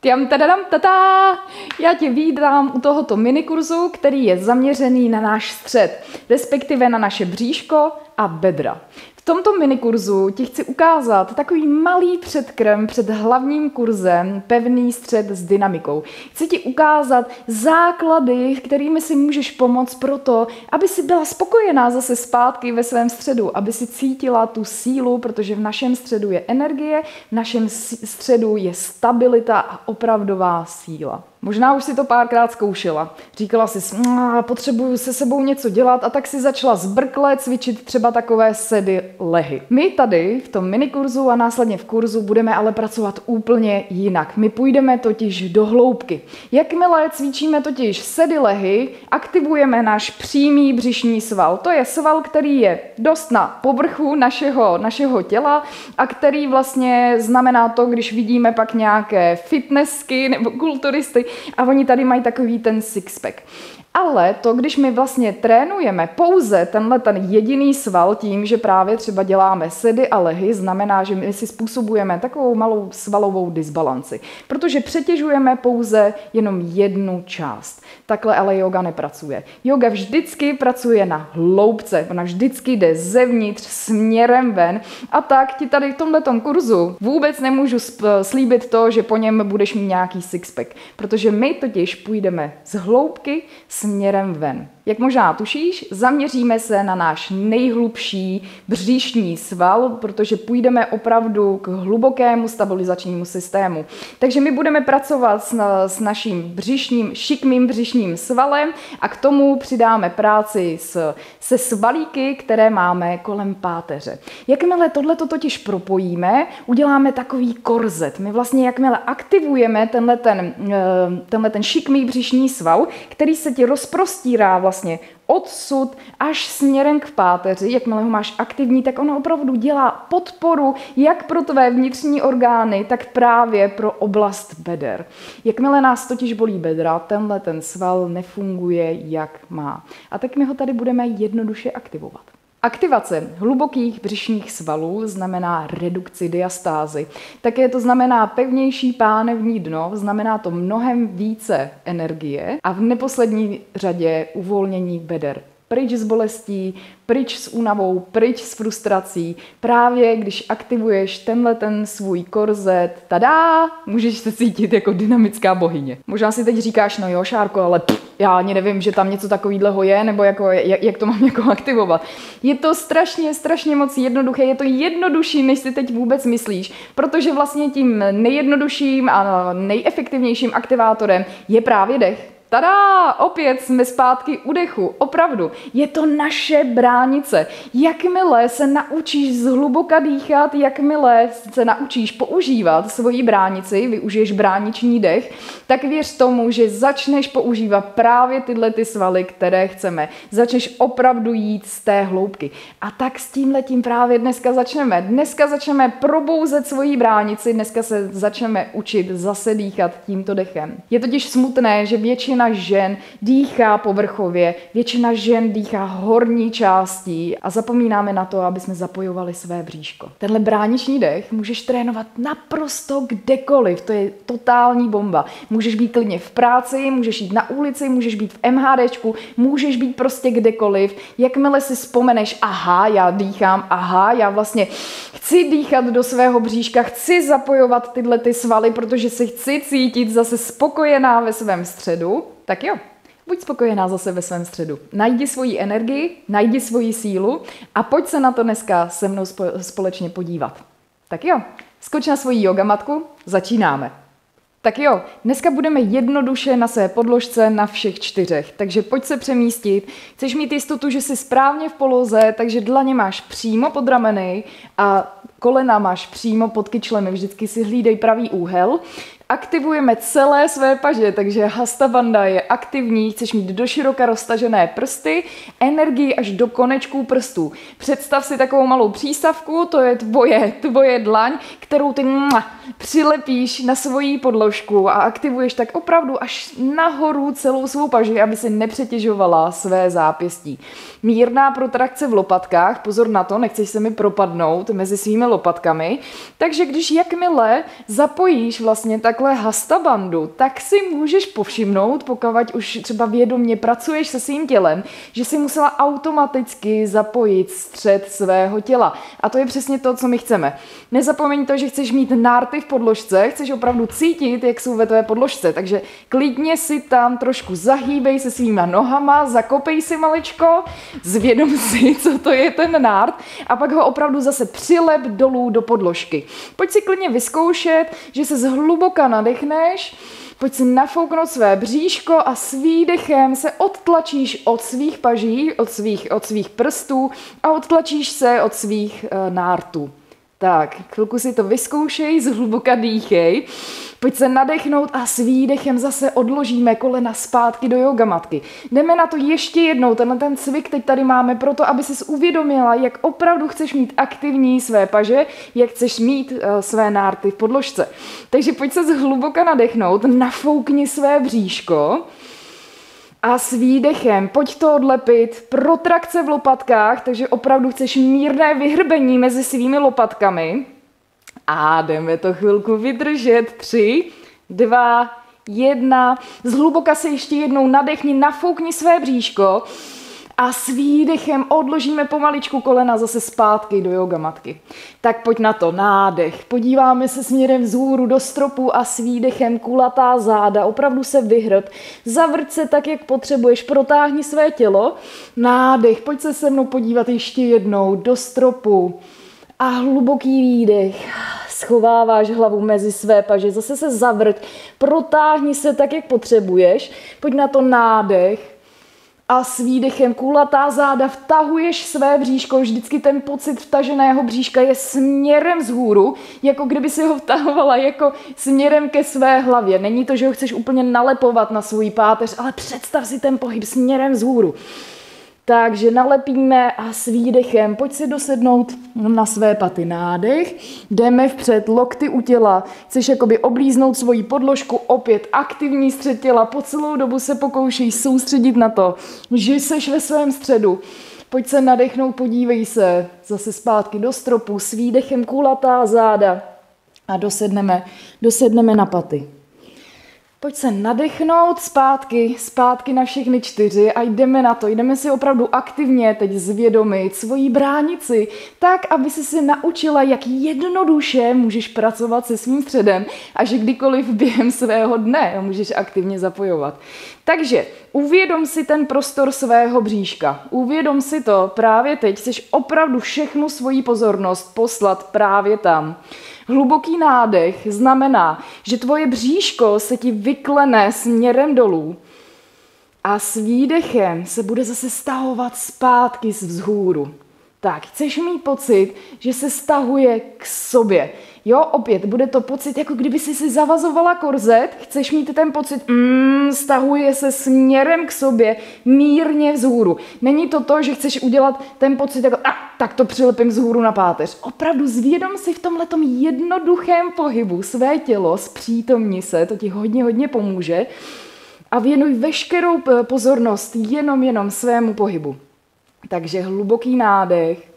Tiam tadadam tata! Já tě vítám u tohoto minikurzu, který je zaměřený na náš střed, respektive na naše bříško a bedra. V tomto minikurzu ti chci ukázat takový malý předkrm před hlavním kurzem Pevný střed s dynamikou. Chci ti ukázat základy, kterými si můžeš pomoct pro to, aby si byla spokojená zase zpátky ve svém středu, aby si cítila tu sílu, protože v našem středu je energie, v našem středu je stabilita a opravdová síla. Možná už si to párkrát zkoušela. Říkala si, potřebuju se sebou něco dělat a tak si začala zbrkle cvičit třeba takové sedy lehy. My tady v tom minikurzu a následně v kurzu budeme ale pracovat úplně jinak. My půjdeme totiž do hloubky. Jakmile cvičíme totiž sedy lehy, aktivujeme náš přímý břišní sval. To je sval, který je dost na povrchu našeho těla a který vlastně znamená to, když vidíme pak nějaké fitnessky nebo kulturisty, a oni tady mají takový ten sixpack. Ale to, když my vlastně trénujeme pouze ten jediný sval tím, že právě třeba děláme sedy a lehy, znamená, že my si způsobujeme takovou malou svalovou disbalanci. Protože přetěžujeme pouze jenom jednu část. Takhle ale yoga nepracuje. Yoga vždycky pracuje na hloubce. Ona vždycky jde zevnitř směrem ven. A tak ti tady v tomhletom kurzu vůbec nemůžu slíbit to, že po něm budeš mít nějaký sixpack. Protože my totiž půjdeme z hloubky směrem ven. Jak možná tušíš, zaměříme se na náš nejhlubší břišní sval, protože půjdeme opravdu k hlubokému stabilizačnímu systému. Takže my budeme pracovat s naším šikmým břišním svalem a k tomu přidáme práci se svalíky, které máme kolem páteře. Jakmile tohleto totiž propojíme, uděláme takový korzet. My vlastně jakmile aktivujeme tenhle ten šikmý břišní sval, který se ti rozprostírá vlastně odsud až směrem k páteři, jakmile ho máš aktivní, tak ono opravdu dělá podporu jak pro tvé vnitřní orgány, tak právě pro oblast beder. Jakmile nás totiž bolí bedra, ten sval nefunguje jak má. A tak my ho tady budeme jednoduše aktivovat. Aktivace hlubokých břišních svalů znamená redukci diastázy. Také to znamená pevnější pánevní dno, znamená to mnohem více energie a v neposlední řadě uvolnění beder. Pryč s bolestí, pryč s únavou, pryč s frustrací. Právě když aktivuješ ten svůj korzet, tada, můžeš se cítit jako dynamická bohyně. Možná si teď říkáš, no jo, Šárko, ale já ani nevím, že tam něco takového je, nebo jako, jak to mám jako aktivovat. Je to strašně moc jednoduché, je to jednodušší, než si teď vůbec myslíš, protože vlastně tím nejjednodušším a nejefektivnějším aktivátorem je právě dech. Tada! Opět jsme zpátky u dechu. Opravdu. Je to naše bránice. Jakmile se naučíš zhluboka dýchat, jakmile se naučíš používat svoji bránici, využiješ brániční dech, tak věř tomu, že začneš používat právě tyhle ty svaly, které chceme. Začneš opravdu jít z té hloubky. A tak s tímhletím právě dneska začneme. Dneska začneme probouzet svoji bránici, dneska se začneme učit zase dýchat tímto dechem. Je totiž smutné, že většina žen dýchá povrchově, většina žen dýchá horní částí a zapomínáme na to, aby jsme zapojovali své bříško. Tenhle brániční dech můžeš trénovat naprosto kdekoliv, to je totální bomba. Můžeš být klidně v práci, můžeš jít na ulici, můžeš být v MHDčku, můžeš být prostě kdekoliv. Jakmile si vzpomeneš, aha, já dýchám, aha, já vlastně chci dýchat do svého bříška, chci zapojovat tyhle ty svaly, protože se chci cítit zase spokojená ve svém středu, tak jo, buď spokojená zase ve svém středu. Najdi svoji energii, najdi svoji sílu a pojď se na to dneska se mnou společně podívat. Tak jo, skoč na svoji jogamatku, začínáme. Tak jo, dneska budeme jednoduše na své podložce na všech 4, takže pojď se přemístit. Chceš mít jistotu, že jsi správně v poloze, takže dlaně máš přímo pod rameny a kolena máš přímo pod kyčlemi, vždycky si hlídej pravý úhel. Aktivujeme celé své paže, takže Hasta Bandha je aktivní, chceš mít doširoka roztažené prsty, energii až do konečků prstů. Představ si takovou malou přístavku, to je tvoje dlaň, kterou ty přilepíš na svoji podložku a aktivuješ tak opravdu až nahoru celou svou paži, aby si nepřetěžovala své zápěstí. Mírná protrakce v lopatkách, pozor na to, nechceš se mi propadnout mezi svými lopatkami. Takže když jakmile zapojíš vlastně takhle hasta bandu, tak si můžeš povšimnout, pokud už třeba vědomě pracuješ se svým tělem, že si musela automaticky zapojit střed svého těla. A to je přesně to, co my chceme. Nezapomeň to, že chceš mít nárty v podložce, chceš opravdu cítit, jak jsou ve tvé podložce, takže klidně si tam trošku zahýbej se svýma nohama, zakopej si maličko, zvědom si, co to je ten nárt a pak ho opravdu zase přilep dolů do podložky. Pojď si klidně vyzkoušet, že se zhluboka nadechneš, pojď si nafouknout své bříško a s výdechem se odtlačíš od svých paží, od svých prstů a odtlačíš se od svých nártů. Tak, chvilku si to vyzkoušej, zhluboka dýchej, pojď se nadechnout a s výdechem zase odložíme kolena zpátky do yogamatky. Jdeme na to ještě jednou, ten cvik teď tady máme proto, aby ses uvědomila, jak opravdu chceš mít aktivní své paže, jak chceš mít své nárty v podložce. Takže pojď se zhluboka nadechnout, nafoukni své bříško, a s výdechem pojď to odlepit, protrakce v lopatkách, takže opravdu chceš mírné vyhrbení mezi svými lopatkami. A jdeme to chvilku vydržet. 3, 2, 1. Zhluboka se ještě jednou nadechni, nafoukni své bříško a s výdechem odložíme pomaličku kolena zase zpátky do yogamatky. Tak pojď na to, nádech. Podíváme se směrem vzhůru do stropu a s výdechem kulatá záda, opravdu se vyhrb. Zavrť se tak, jak potřebuješ, protáhni své tělo. Nádech, pojď se se mnou podívat ještě jednou do stropu. A hluboký výdech. Schováváš hlavu mezi své paže, zase se zavrť, protáhni se tak, jak potřebuješ. Pojď na to, nádech. A s výdechem kulatá záda, vtahuješ své bříško, vždycky ten pocit vtaženého bříška je směrem vzhůru, jako kdyby si ho vtahovala jako směrem ke své hlavě. Není to, že ho chceš úplně nalepovat na svůj páteř, ale představ si ten pohyb směrem vzhůru. Takže nalepíme a s výdechem pojď si dosednout na své paty, nádech, jdeme vpřed, lokty u těla, chceš jakoby oblíznout svoji podložku, opět aktivní střed těla, po celou dobu se pokoušej soustředit na to, že jsi ve svém středu. Pojď se nadechnout, podívej se, zase zpátky do stropu, s výdechem kulatá záda a dosedneme na paty. Pojď se nadechnout zpátky na všechny 4 a jdeme na to. Jdeme si opravdu aktivně teď zvědomit svoji bránici, tak, aby si naučila, jak jednoduše můžeš pracovat se svým středem a že kdykoliv během svého dne můžeš aktivně zapojovat. Takže uvědom si ten prostor svého bříška. Uvědom si to právě teď. Chceš opravdu všechnu svoji pozornost poslat právě tam. Hluboký nádech znamená, že tvoje bříško se ti vyklene směrem dolů a s výdechem se bude zase stahovat zpátky z vzhůru. Tak, chceš mít pocit, že se stahuje k sobě. Jo, opět, bude to pocit, jako kdyby si zavazovala korzet, chceš mít ten pocit, stahuje se směrem k sobě, mírně vzhůru. Není to, že chceš udělat ten pocit, jako, tak to přilepím vzhůru na páteř. Opravdu zvědom si v tomhletom jednoduchém pohybu své tělo, zpřítomni se, to ti hodně pomůže a věnuj veškerou pozornost jenom svému pohybu. Takže hluboký nádech,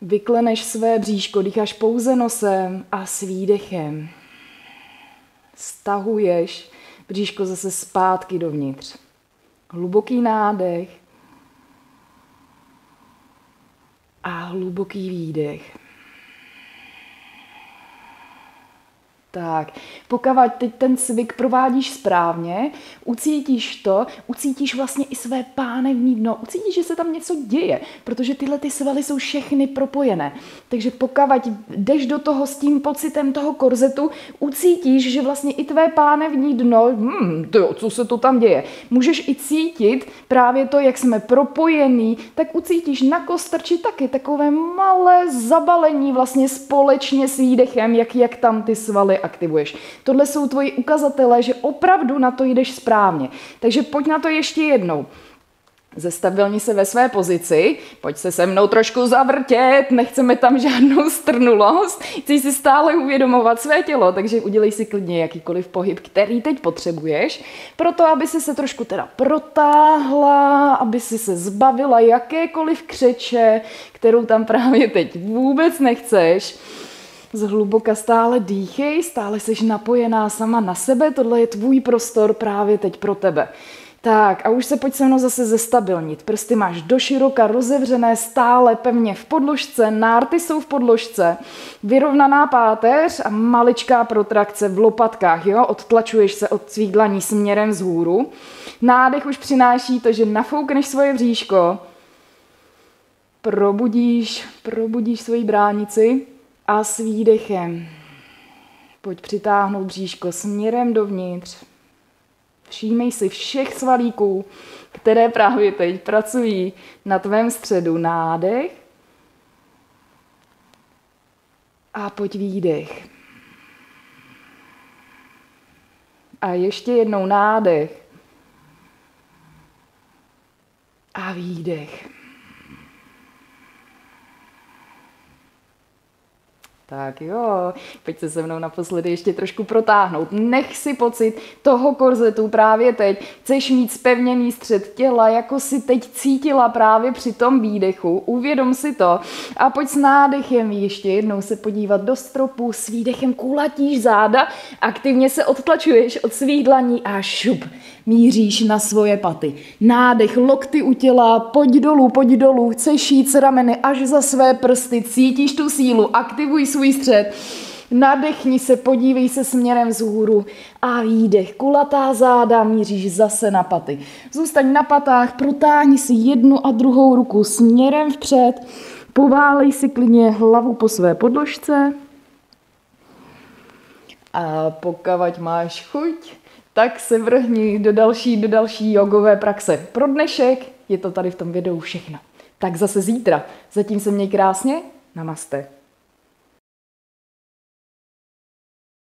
vykleneš své bříško, dýcháš pouze nosem a s výdechem stahuješ bříško zase zpátky dovnitř. Hluboký nádech a hluboký výdech. Tak, pokud teď ten cvik provádíš správně, ucítíš vlastně i své pánevní dno, ucítíš, že se tam něco děje, protože tyhle ty svaly jsou všechny propojené. Takže pokud jdeš do toho s tím pocitem toho korzetu, ucítíš, že vlastně i tvé pánevní dno, co se to tam děje. Můžeš i cítit právě to, jak jsme propojení, tak ucítíš na kostrči taky takové malé zabalení vlastně společně s výdechem, jak tam ty svaly aktivuješ. Tohle jsou tvoji ukazatele, že opravdu na to jdeš správně. Takže pojď na to ještě jednou. Zestabilni se ve své pozici, pojď se se mnou trošku zavrtět, nechceme tam žádnou strnulost, chci si stále uvědomovat své tělo, takže udělej si klidně jakýkoliv pohyb, který teď potřebuješ, proto aby si se trošku teda protáhla, aby si se zbavila jakékoliv křeče, kterou tam právě teď vůbec nechceš. Zhluboka stále dýchej, stále seš napojená sama na sebe, tohle je tvůj prostor právě teď pro tebe. Tak a už se pojď se mnou zase zestabilnit. Prsty máš doširoka rozevřené, stále pevně v podložce, nárty jsou v podložce, vyrovnaná páteř a maličká protrakce v lopatkách, jo? Odtlačuješ se od svých dlaní směrem vzhůru. Nádech už přináší to, že nafoukneš svoje bříško, probudíš svoji bránici a s výdechem pojď přitáhnout bříško směrem dovnitř. Všímej si všech svalíků, které právě teď pracují na tvém středu. Nádech a pojď výdech. A ještě jednou nádech a výdech. Tak jo, pojď se mnou naposledy ještě trošku protáhnout. Nech si pocit toho korzetu právě teď. Chceš mít zpevněný střed těla, jako si teď cítila právě při tom výdechu. Uvědom si to a pojď s nádechem ještě jednou se podívat do stropu. S výdechem kulatíš záda, aktivně se odtlačuješ od svých dlaní a šup, míříš na svoje paty. Nádech, lokty u těla, pojď dolů, chceš jít s rameny až za své prsty, cítíš tu sílu, aktivuj svůj střed. Nadechni se, podívej se směrem vzhůru a výdech, kulatá záda, míříš zase na paty. Zůstaň na patách, protáhni si jednu a druhou ruku směrem vpřed, poválej si klidně hlavu po své podložce a pokud máš chuť, tak se vrhni do další jogové praxe. Pro dnešek je to tady v tom videu všechno. Tak zase zítra. Zatím se měj krásně. Namaste.